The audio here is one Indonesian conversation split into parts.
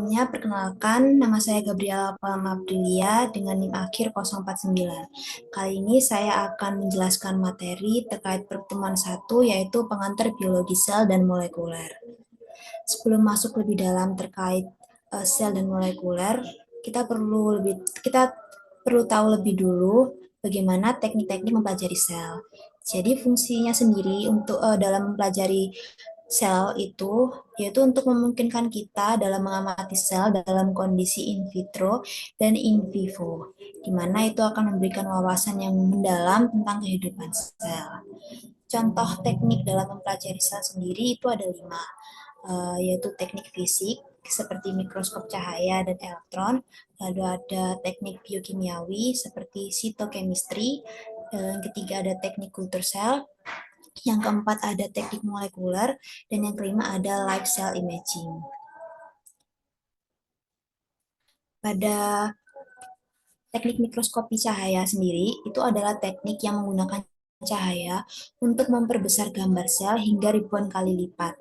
Sebelumnya, perkenalkan, nama saya Gabriela Palmaprilia dengan NIM akhir 049. Kali ini saya akan menjelaskan materi terkait pertemuan satu, yaitu pengantar biologi sel dan molekuler. Sebelum masuk lebih dalam terkait sel dan molekuler, kita perlu tahu lebih dulu bagaimana teknik-teknik mempelajari sel. Jadi fungsinya sendiri untuk dalam mempelajari sel itu yaitu untuk memungkinkan kita dalam mengamati sel dalam kondisi in vitro dan in vivo, di mana itu akan memberikan wawasan yang mendalam tentang kehidupan sel. Contoh teknik dalam mempelajari sel sendiri itu ada 5, yaitu teknik fisik seperti mikroskop cahaya dan elektron, lalu ada teknik biokimiawi seperti sitochemistry, yang ketiga ada teknik kultur sel, yang keempat ada teknik molekuler, dan yang kelima ada life cell imaging. Pada teknik mikroskopi cahaya sendiri, itu adalah teknik yang menggunakan cahaya untuk memperbesar gambar sel hingga ribuan kali lipat.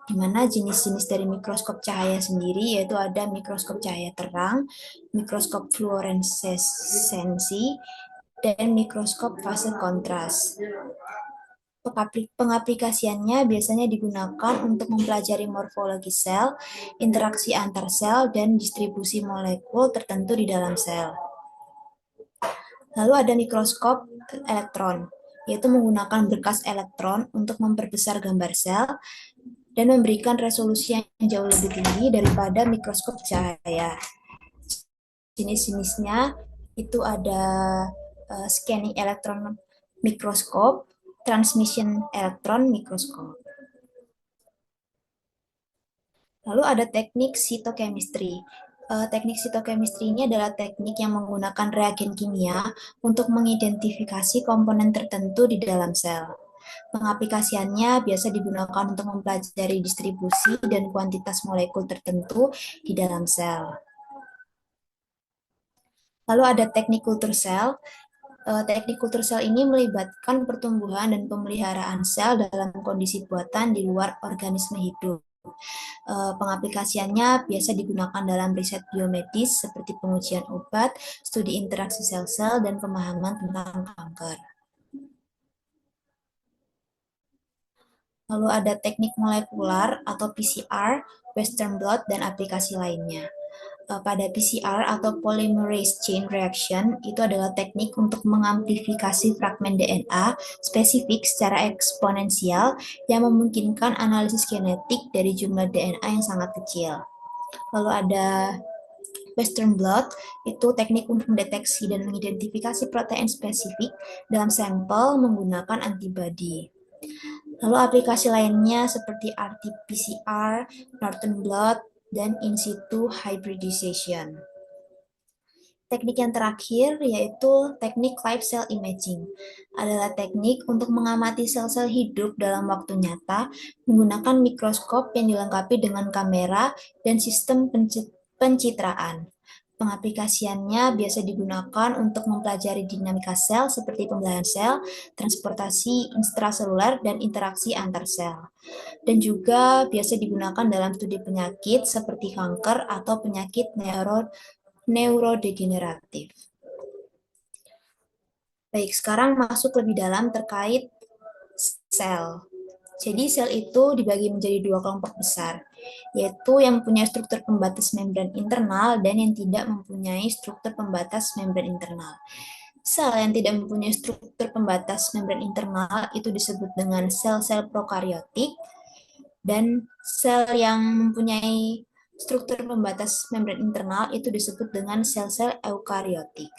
Di mana jenis-jenis dari mikroskop cahaya sendiri yaitu ada mikroskop cahaya terang, mikroskop fluoresensi, dan mikroskop fase kontras. Pengaplikasiannya biasanya digunakan untuk mempelajari morfologi sel, interaksi antar sel, dan distribusi molekul tertentu di dalam sel. Lalu ada mikroskop elektron, yaitu menggunakan berkas elektron untuk memperbesar gambar sel dan memberikan resolusi yang jauh lebih tinggi daripada mikroskop cahaya. Jenis-jenisnya itu ada scanning elektron mikroskop, transmission elektron mikroskop. Lalu ada teknik sitochemistry. Teknik sitochemistry ini adalah teknik yang menggunakan reagen kimia untuk mengidentifikasi komponen tertentu di dalam sel. Pengaplikasiannya biasa digunakan untuk mempelajari distribusi dan kuantitas molekul tertentu di dalam sel. Lalu ada teknik kultur sel. Teknik kultur sel ini melibatkan pertumbuhan dan pemeliharaan sel dalam kondisi buatan di luar organisme hidup. Pengaplikasiannya biasa digunakan dalam riset biomedis seperti pengujian obat, studi interaksi sel-sel, dan pemahaman tentang kanker. Lalu ada teknik molekular atau PCR, Western blot, dan aplikasi lainnya. Pada PCR atau polymerase chain reaction itu adalah teknik untuk mengamplifikasi fragmen DNA spesifik secara eksponensial yang memungkinkan analisis genetik dari jumlah DNA yang sangat kecil. Lalu ada Western blot, itu teknik untuk mendeteksi dan mengidentifikasi protein spesifik dalam sampel menggunakan antibodi. Lalu aplikasi lainnya seperti RT-PCR, Northern blot, dan in situ hybridization. Teknik yang terakhir yaitu teknik live cell imaging. Adalah teknik untuk mengamati sel-sel hidup dalam waktu nyata menggunakan mikroskop yang dilengkapi dengan kamera dan sistem pencitraan. Pengaplikasiannya biasa digunakan untuk mempelajari dinamika sel seperti pembelahan sel, transportasi intraseluler, dan interaksi antar sel. Dan juga biasa digunakan dalam studi penyakit seperti kanker atau penyakit neurodegeneratif. Baik, sekarang masuk lebih dalam terkait sel. Jadi sel itu dibagi menjadi 2 kelompok besar, yaitu yang mempunyai struktur pembatas membran internal dan yang tidak mempunyai struktur pembatas membran internal. Sel yang tidak mempunyai struktur pembatas membran internal itu disebut dengan sel-sel prokariotik, dan sel yang mempunyai struktur pembatas membran internal itu disebut dengan sel-sel eukariotik.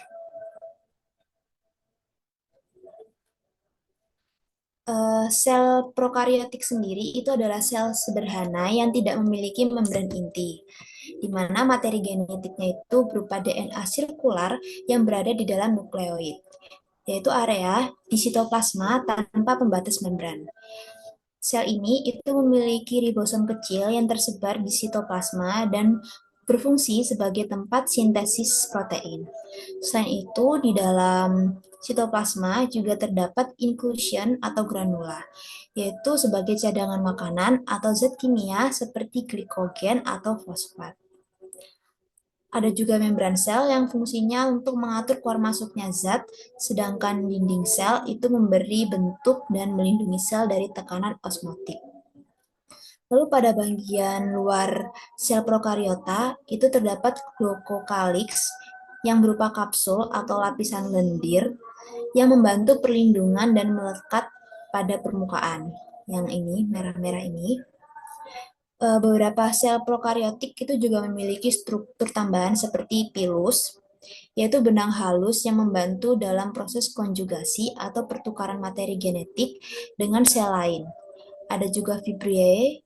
Sel prokariotik sendiri itu adalah sel sederhana yang tidak memiliki membran inti, di mana materi genetiknya itu berupa DNA sirkular yang berada di dalam nukleoid, yaitu area di sitoplasma tanpa pembatas membran. Sel ini itu memiliki ribosom kecil yang tersebar di sitoplasma dan berfungsi sebagai tempat sintesis protein. Selain itu, di dalam sitoplasma juga terdapat inclusion atau granula, yaitu sebagai cadangan makanan atau zat kimia seperti glikogen atau fosfat. Ada juga membran sel yang fungsinya untuk mengatur keluar masuknya zat, sedangkan dinding sel itu memberi bentuk dan melindungi sel dari tekanan osmotik. Lalu pada bagian luar sel prokariota itu terdapat glokokalix yang berupa kapsul atau lapisan lendir yang membantu perlindungan dan melekat pada permukaan. Yang ini, merah-merah ini. Beberapa sel prokariotik itu juga memiliki struktur tambahan seperti pilus, yaitu benang halus yang membantu dalam proses konjugasi atau pertukaran materi genetik dengan sel lain. Ada juga fibriae,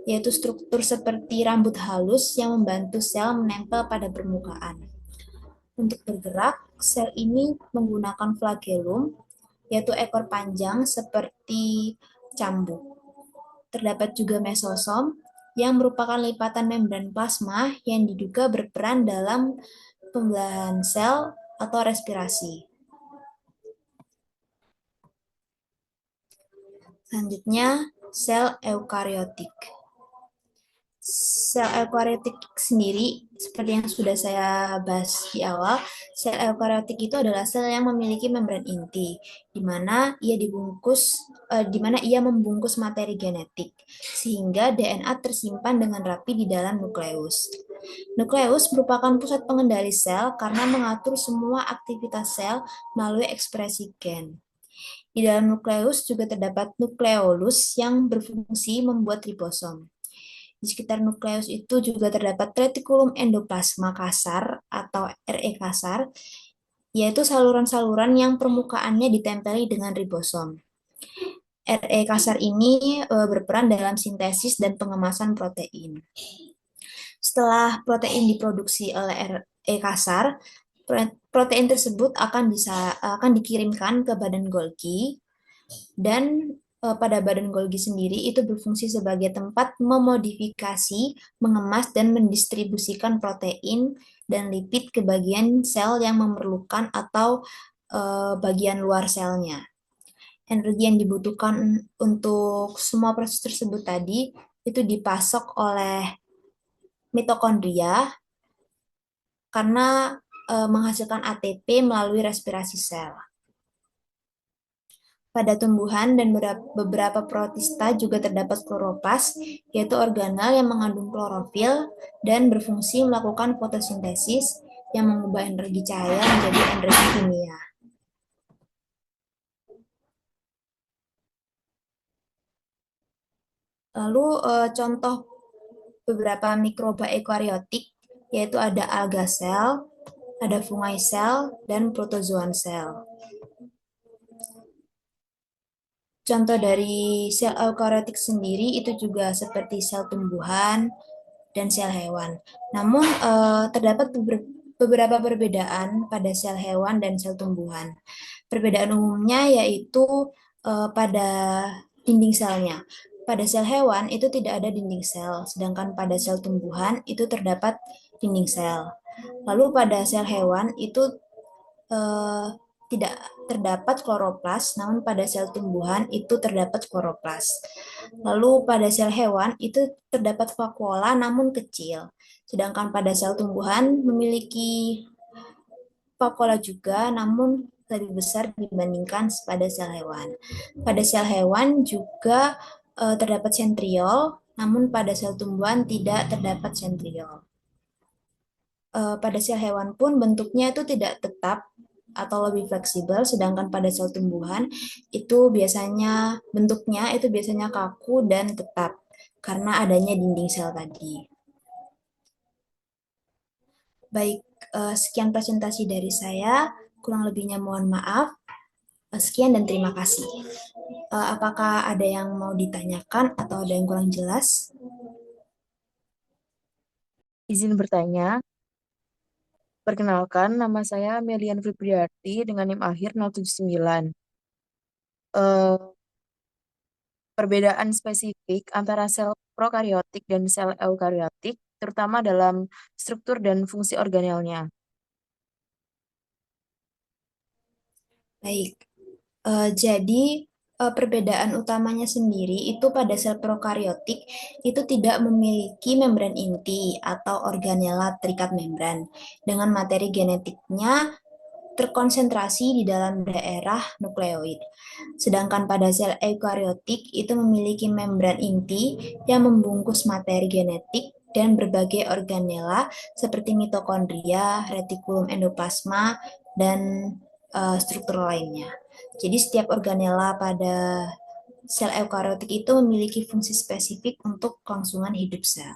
yaitu struktur seperti rambut halus yang membantu sel menempel pada permukaan. Untuk bergerak, sel ini menggunakan flagellum, yaitu ekor panjang seperti cambuk. Terdapat juga mesosom, yang merupakan lipatan membran plasma yang diduga berperan dalam pembelahan sel atau respirasi. Selanjutnya, sel eukariotik. Sel eukariotik sendiri, seperti yang sudah saya bahas di awal, sel eukariotik itu adalah sel yang memiliki membran inti, di mana ia membungkus materi genetik, sehingga DNA tersimpan dengan rapi di dalam nukleus. Nukleus merupakan pusat pengendali sel karena mengatur semua aktivitas sel melalui ekspresi gen. Di dalam nukleus juga terdapat nukleolus yang berfungsi membuat ribosom. Di sekitar nukleus itu juga terdapat retikulum endoplasma kasar atau RE kasar, yaitu saluran-saluran yang permukaannya ditempeli dengan ribosom. RE kasar ini berperan dalam sintesis dan pengemasan protein. Setelah protein diproduksi oleh RE kasar, protein tersebut akan dikirimkan ke badan Golgi dan pada badan Golgi sendiri itu berfungsi sebagai tempat memodifikasi, mengemas, dan mendistribusikan protein dan lipid ke bagian sel yang memerlukan atau bagian luar selnya. Energi yang dibutuhkan untuk semua proses tersebut tadi itu dipasok oleh mitokondria karena menghasilkan ATP melalui respirasi sel. Pada tumbuhan dan beberapa protista juga terdapat kloroplas, yaitu organel yang mengandung klorofil dan berfungsi melakukan fotosintesis yang mengubah energi cahaya menjadi energi kimia. Lalu contoh beberapa mikroba eukariotik yaitu ada alga sel, ada fungi sel, dan protozoan sel. Contoh dari sel eukariotik sendiri itu juga seperti sel tumbuhan dan sel hewan. Namun terdapat beberapa perbedaan pada sel hewan dan sel tumbuhan. Perbedaan umumnya yaitu pada dinding selnya. Pada sel hewan itu tidak ada dinding sel, sedangkan pada sel tumbuhan itu terdapat dinding sel. Lalu pada sel hewan itu eh, tidak terdapat kloroplas, namun pada sel tumbuhan itu terdapat kloroplas. Lalu pada sel hewan itu terdapat vakuola namun kecil, sedangkan pada sel tumbuhan memiliki vakuola juga namun lebih besar dibandingkan pada sel hewan. Pada sel hewan juga terdapat sentriol, namun pada sel tumbuhan tidak terdapat sentriol. Pada sel hewan pun bentuknya itu tidak tetap atau lebih fleksibel, sedangkan pada sel tumbuhan itu biasanya kaku dan tetap karena adanya dinding sel tadi. Baik, sekian presentasi dari saya. Kurang lebihnya mohon maaf. Sekian dan terima kasih. Apakah ada yang mau ditanyakan atau ada yang kurang jelas? Izin bertanya, perkenalkan nama saya Melian Fibriarti dengan NIM akhir 079. Eh, Perbedaan spesifik antara sel prokariotik dan sel eukariotik, terutama dalam struktur dan fungsi organelnya. Baik, jadi Perbedaan utamanya sendiri itu pada sel prokariotik itu tidak memiliki membran inti atau organela terikat membran dengan materi genetiknya terkonsentrasi di dalam daerah nukleoid. Sedangkan pada sel eukariotik itu memiliki membran inti yang membungkus materi genetik dan berbagai organela seperti mitokondria, retikulum endoplasma, dan struktur lainnya. Jadi setiap organela pada sel eukariotik itu memiliki fungsi spesifik untuk kelangsungan hidup sel.